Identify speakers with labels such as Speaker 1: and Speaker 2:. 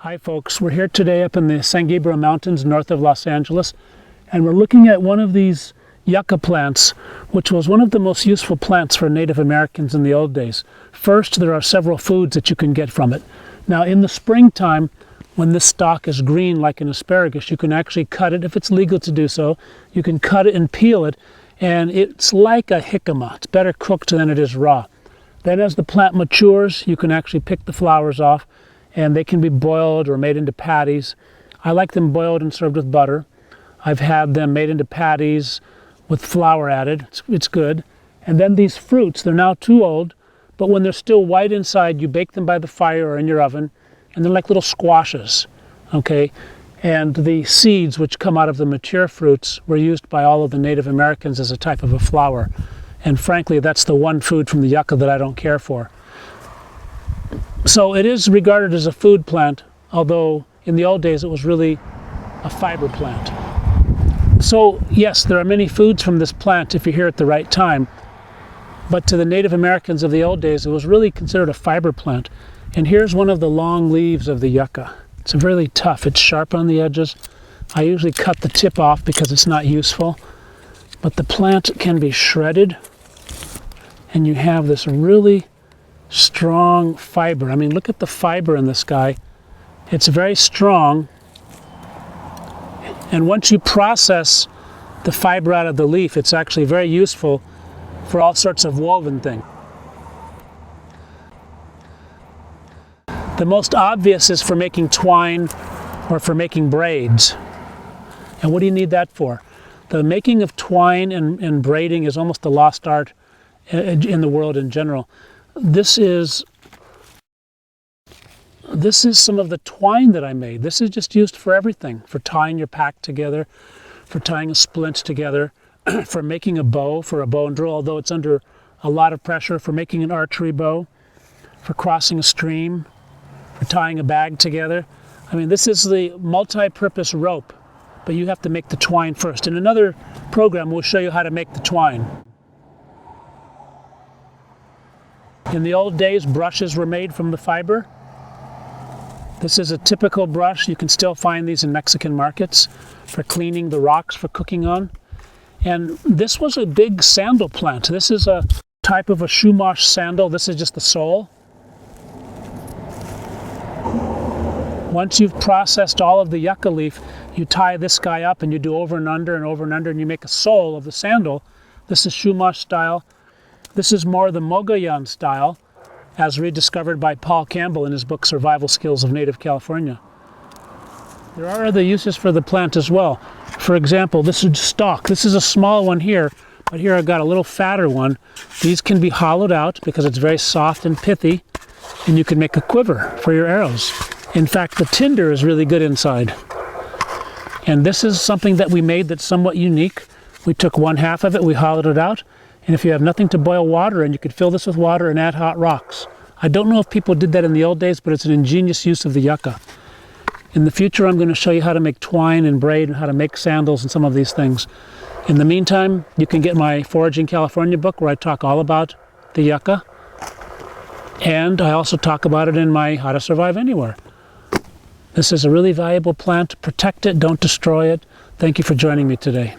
Speaker 1: Hi folks, we're here today up in the San Gabriel Mountains north of Los Angeles, and we're looking at one of these yucca plants, which was one of the most useful plants for Native Americans in the old days. First, there are several foods that you can get from it. Now in the springtime, when this stalk is green like an asparagus, you can actually cut it if it's legal to do so. You can cut it and peel it, and it's like a jicama. It's better cooked than it is raw. Then as the plant matures, you can actually pick the flowers off, and they can be boiled or made into patties. I like them boiled and served with butter. I've had them made into patties with flour added. It's good. And then these fruits, they're now too old, but when they're still white inside, you bake them by the fire or in your oven, and they're like little squashes, okay? And the seeds which come out of the mature fruits were used by all of the Native Americans as a type of a flour. And frankly, that's the one food from the yucca that I don't care for. So it is regarded as a food plant, although in the old days it was really a fiber plant. So yes, there are many foods from this plant if you're here at the right time, but to the Native Americans of the old days it was really considered a fiber plant. And here's one of the long leaves of the yucca. It's really tough, it's sharp on the edges. I usually cut the tip off because it's not useful, but the plant can be shredded and you have this really strong fiber. I mean, look at the fiber in this guy. It's very strong. And once you process the fiber out of the leaf, it's actually very useful for all sorts of woven things. The most obvious is for making twine or for making braids. And what do you need that for? The making of twine and braiding is almost a lost art in the world in general. This is some of the twine that I made. This is just used for everything, for tying your pack together, for tying a splint together, for making a bow, for a bow and drill, although it's under a lot of pressure, for making an archery bow, for crossing a stream, for tying a bag together. I mean, this is the multi-purpose rope, but you have to make the twine first. In another program, we'll show you how to make the twine. In the old days, brushes were made from the fiber. This is a typical brush. You can still find these in Mexican markets for cleaning the rocks for cooking on. And this was a big sandal plant. This is a type of a Chumash sandal. This is just the sole. Once you've processed all of the yucca leaf, you tie this guy up and you do over and under and over and under, and you make a sole of the sandal. This is Chumash style. This is more the Mogollon style, as rediscovered by Paul Campbell in his book Survival Skills of Native California. There are other uses for the plant as well. For example, this is stalk. This is a small one here, but here I've got a little fatter one. These can be hollowed out because it's very soft and pithy, and you can make a quiver for your arrows. In fact, the tinder is really good inside. And this is something that we made that's somewhat unique. We took one half of it, we hollowed it out, and if you have nothing to boil water in, you could fill this with water and add hot rocks. I don't know if people did that in the old days, but it's an ingenious use of the yucca. In the future, I'm going to show you how to make twine and braid and how to make sandals and some of these things. In the meantime, you can get my Foraging California book where I talk all about the yucca. And I also talk about it in my How to Survive Anywhere. This is a really valuable plant. Protect it, don't destroy it. Thank you for joining me today.